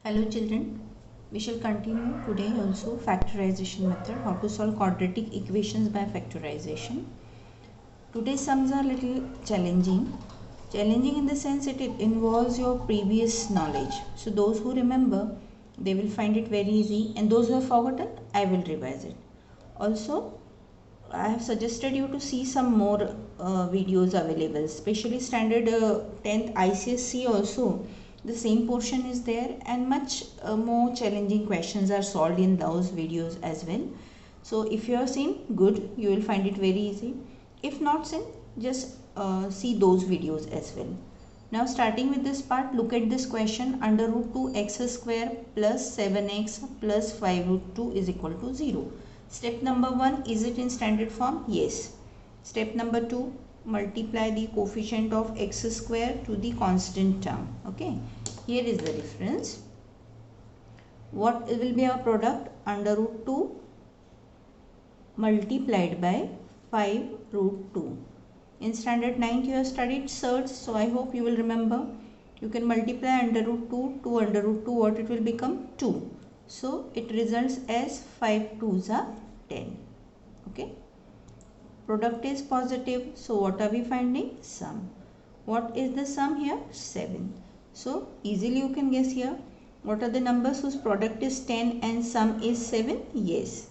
Hello children, we shall continue today also factorization method, how to solve quadratic equations by factorization. Today's sums are little challenging in the sense it involves your previous knowledge. So those who remember, they will find it very easy, and those who have forgotten, I will revise it. Also, I have suggested you to see some more videos available, especially standard 10th ICSC also. The same portion is there, and much more challenging questions are solved in those videos as well. So if you have seen, good, you will find it very easy. If not seen, just see those videos as well. Now starting with this part, look at this question. Under root 2x square plus 7x plus 5 root 2 is equal to 0. Step number 1, is it in standard form? Yes. Step number 2, multiply the coefficient of x square to the constant term. Okay, here is the reference. What will be our product? Under root 2 multiplied by 5 root 2. In standard 9th you have studied surds, so I hope you will remember. You can multiply under root 2 to under root 2, what it will become? 2. So it results as 5 2s are 10. Okay. Product is positive. So what are we finding? Sum. What is the sum here? 7. So easily you can guess here. What are the numbers whose product is 10 and sum is 7? Yes.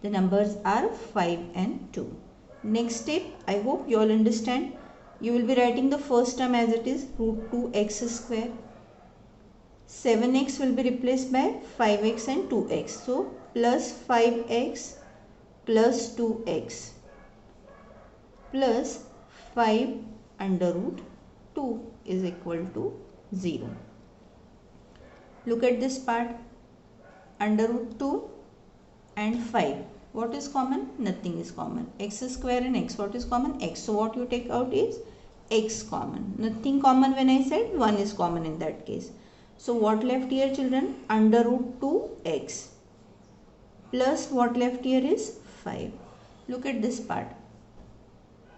The numbers are 5 and 2. Next step, I hope you all understand. You will be writing the first term as it is, root 2x square. 7x will be replaced by 5x and 2x. So plus 5x plus 2x plus 5 under root 2 is equal to 0. Look at this part. Under root 2 and 5. What is common? Nothing is common. X square and x. What is common? X. So what you take out is x common. Nothing common when I said 1 is common in that case. So what left here children? Under root 2x plus what left here is 5. Look at this part.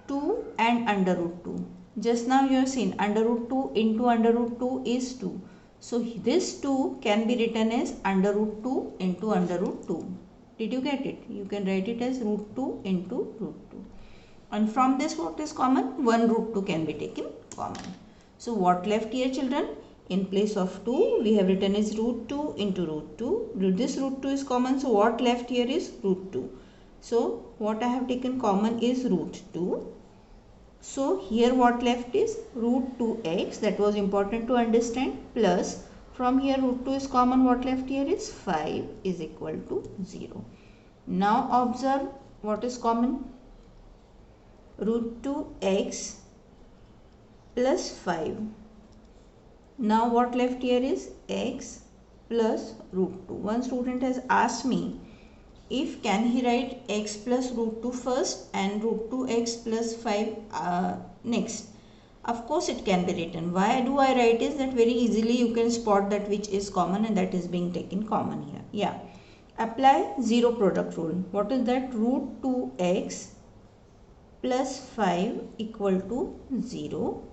2 and under root 2. Just now you have seen under root 2 into under root 2 is 2. So this 2 can be written as under root 2 into under root 2. Did you get it? You can write it as root 2 into root 2. And from this what is common? 1 root 2 can be taken common. So what left here children? In place of 2 we have written as root 2 into root 2. This root 2 is common. So what left here is root 2. So what I have taken common is root 2. So here what left is root 2x. That was important to understand. Plus from here root 2 is common. What left here is 5 is equal to 0. Now observe what is common. Root 2x plus 5. Now what left here is x plus root 2. One student has asked me if can he write x plus root 2 first and root 2x plus 5 next. Of course it can be written. Why do I write is that very easily you can spot that which is common and that is being taken common here. Yeah. Apply zero product rule. What is that? Root 2x plus 5 equal to 0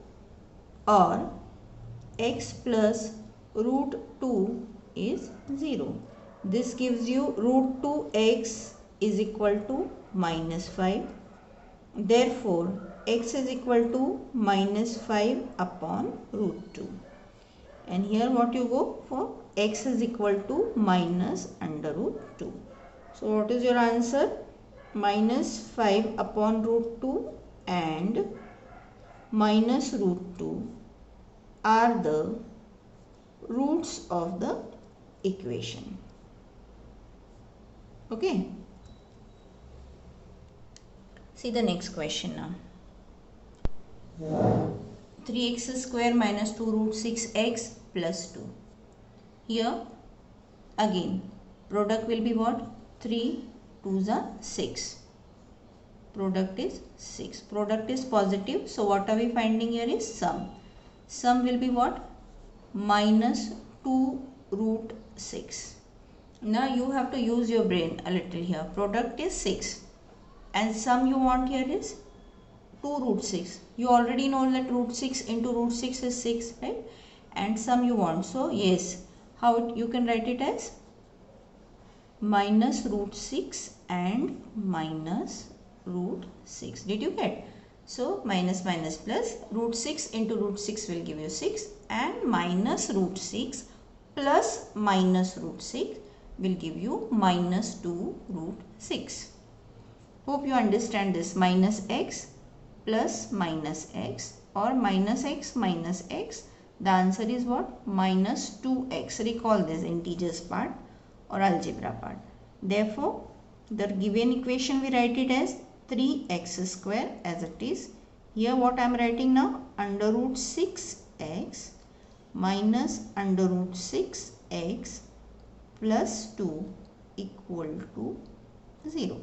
or x plus root 2 is 0. This gives you root 2x is equal to minus 5. Therefore, x is equal to minus 5 upon root 2. And here what you go for? X is equal to minus under root 2. So what is your answer? Minus 5 upon root 2 and minus root 2 are the roots of the equation. Okay. See the next question now. 3x square minus 2 root 6x plus 2. Here again product will be what? 3 2s are 6. Product is 6. Product is positive. So what are we finding here is sum. Sum will be what? Minus 2 root 6. Now you have to use your brain a little here. Product is 6 and sum you want here is 2 root 6. You already know that root 6 into root 6 is 6, right? And sum you want. So yes, How you can write it as minus root 6 and minus root 6. Did you get? So minus minus plus, root 6 into root 6 will give you 6, and minus root 6 plus minus root 6 will give you minus 2 root 6. Hope you understand this. Minus x plus minus x or minus x minus x. The answer is what? Minus 2x. Recall this integers part or algebra part. Therefore, the given equation we write it as 3x square as it is. Here what I am writing now? Under root 6x minus under root 6x plus 2 equal to 0.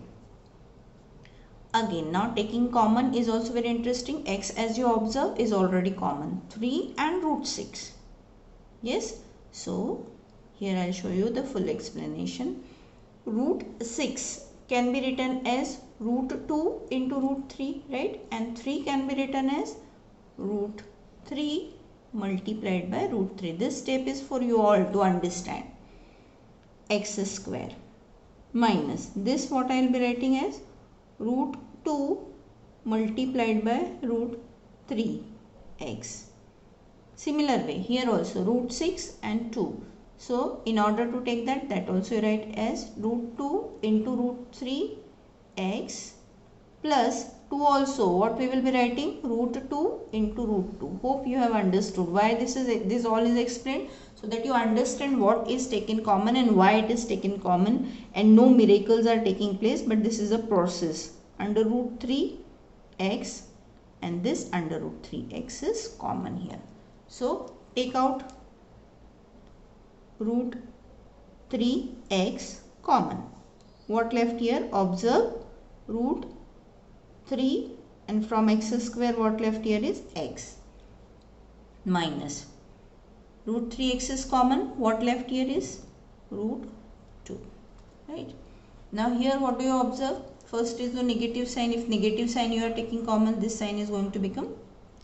Again, now taking common is also very interesting. X, as you observe, is already common. 3 and root 6. Yes. So, here I will show you the full explanation. Root 6 can be written as root 2 into root 3, right? And 3 can be written as root 3 multiplied by root 3. This step is for you all to understand. X square minus this, what I will be writing as root 2 multiplied by root 3x. Similar way, here also root 6 and 2. So, in order to take that also write as root 2 into root 3x plus 2 also. What we will be writing? Root 2 into root 2. Hope you have understood why this all is explained, so that you understand what is taken common and why it is taken common, and no miracles are taking place, but this is a process. Under root 3x and this under root 3x is common here. So, take out root 3x common. What left here? Observe root 3, and from x square what left here is x minus root 3x is common. What left here is root 2, right? Now here what do you observe? First is the negative sign. If negative sign you are taking common, this sign is going to become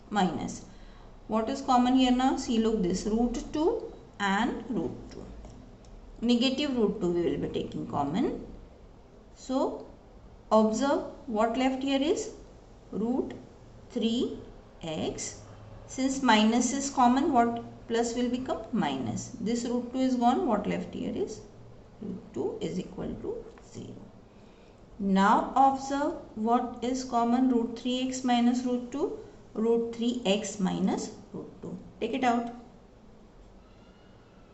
minus. What is common here now? See, look this, root 2 and root 2. Negative root 2 we will be taking common. So, observe what left here is root 3x. Since minus is common, what plus will become minus. This root 2 is gone. What left here is root 2 is equal to 0. Now observe what is common. Root 3x minus root 2. Root 3x minus root 2. Take it out.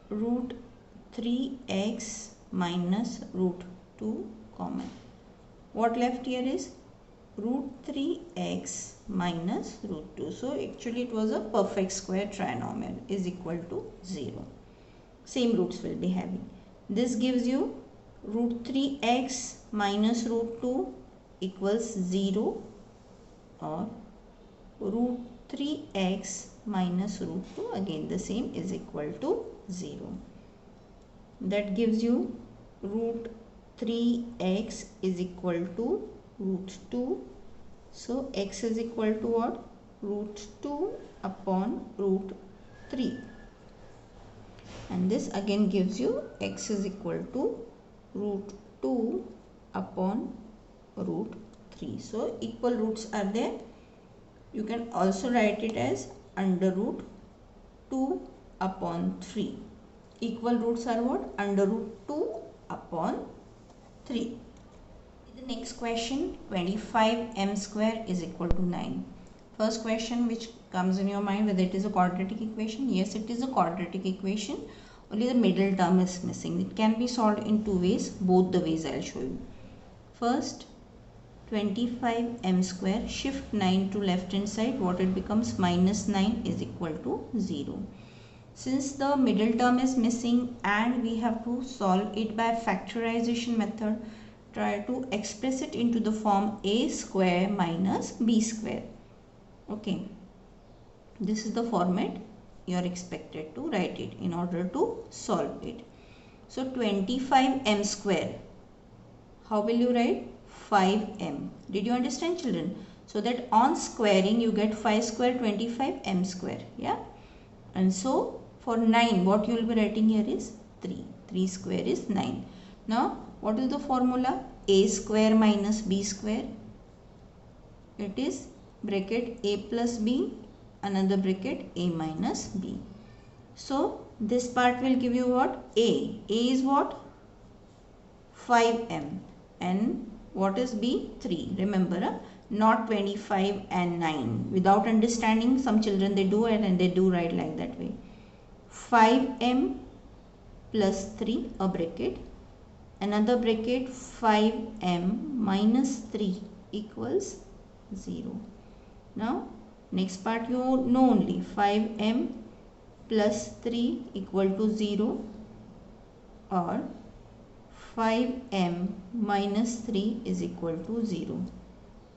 Root 3x minus root 2 common. What left here is root 3x minus root 2. So actually it was a perfect square trinomial is equal to 0. Same roots will be having. This gives you root 3x minus root 2 equals 0, or root 3x minus root 2, again the same, is equal to 0. That gives you root 3x is equal to root 2. So x is equal to what? Root 2 upon root 3. And this again gives you x is equal to root 2 upon root 3. So equal roots are there. You can also write it as under root 2 upon 3. Equal roots are what? Under root 2 upon 3. The next question, 25m square is equal to 9. First question which comes in your mind, whether it is a quadratic equation. Yes, it is a quadratic equation. Only the middle term is missing. It can be solved in two ways. Both the ways I will show you. First, 25m square, shift 9 to left hand side. What it becomes? Minus 9 is equal to 0. Since the middle term is missing and we have to solve it by factorization method, try to express it into the form a square minus b square. Okay, this is the format you are expected to write it in order to solve it. So 25m square, how will you write? 5m. Did you understand, children? So that on squaring you get 5 square 25 m square. Yeah, and so for 9, what you will be writing here is 3. 3 square is 9. Now, what is the formula? A square minus B square. It is bracket A plus B, another bracket A minus B. So, this part will give you what? A. A is what? 5m. And what is B? 3. Remember, not 25 and 9. Without understanding, some children they do it and they do write like that way. 5m plus 3, a bracket. Another bracket, 5m minus 3 equals 0. Now, next part you know only 5m plus 3 equal to 0 or 5m minus 3 is equal to 0.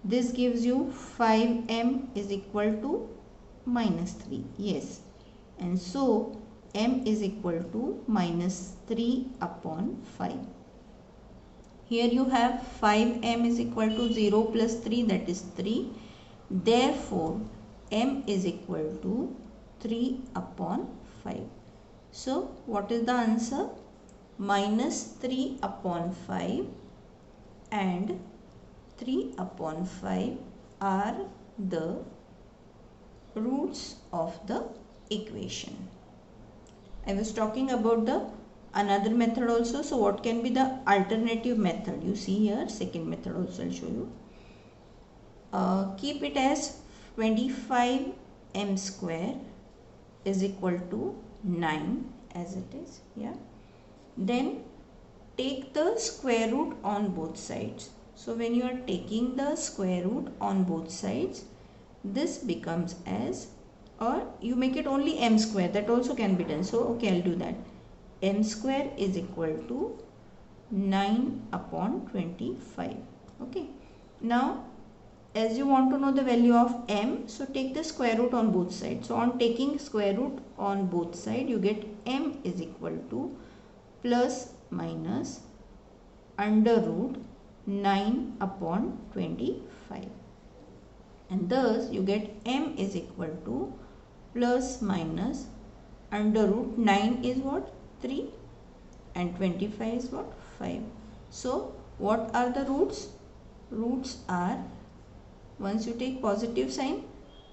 This gives you 5m is equal to minus 3. Yes. And so, m is equal to minus 3 upon 5. Here you have 5m is equal to 0 plus 3, that is 3. Therefore, m is equal to 3 upon 5. So, what is the answer? Minus 3 upon 5 and 3 upon 5 are the roots of the equation. I was talking about the another method also. So, what can be the alternative method? You see here, second method also I'll show you. Keep it as 25m square is equal to 9 as it is. Yeah. Then take the square root on both sides. So, when you are taking the square root on both sides, this becomes as, or you make it only m square, that also can be done. So, okay, I'll do that. M square is equal to 9 upon 25. Okay. Now, as you want to know the value of m, so take the square root on both sides. So, on taking square root on both sides, you get m is equal to plus minus under root 9 upon 25. And thus, you get m is equal to plus minus under root 9 is what? 3 and 25 is what? 5. So, what are the roots? Roots are, once you take positive sign,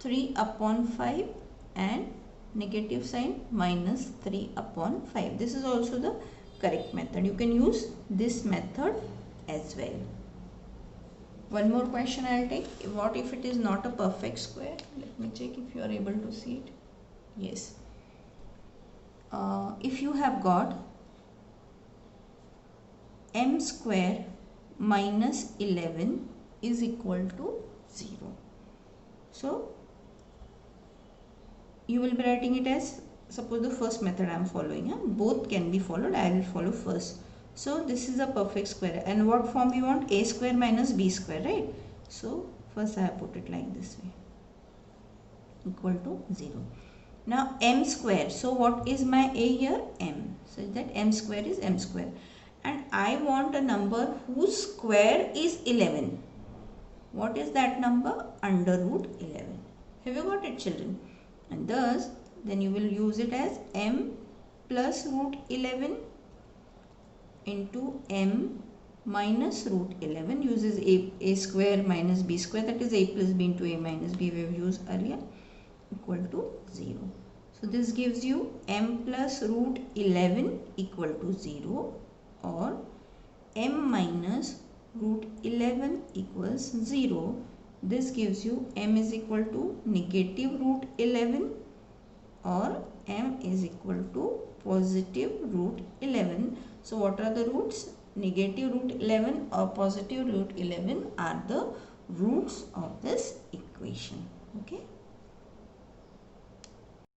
3 upon 5 and negative sign minus 3 upon 5. This is also the correct method. You can use this method as well. One more question I will take. What if it is not a perfect square? Let me check if you are able to see it. Yes. If you have got m square minus 11 is equal to 0. So, you will be writing it as, suppose the first method I am following. Both can be followed. I will follow first. So, this is a perfect square. And what form we want? A square minus b square, right? So, first I have put it like this way. Equal to 0. Now, m square. So, what is my a here? M. So, that m square is m square. And I want a number whose square is 11. What is that number? Under root 11. Have you got it, children? And thus, then you will use it as m plus root 11 into m minus root 11, uses a square minus b square, that is a plus b into a minus b we have used earlier, equal to 0. So, this gives you m plus root 11 equal to 0 or m minus root 11 equals 0. This gives you m is equal to negative root 11 or m is equal to positive root 11. So, what are the roots? Negative root 11 or positive root 11 are the roots of this equation. Okay.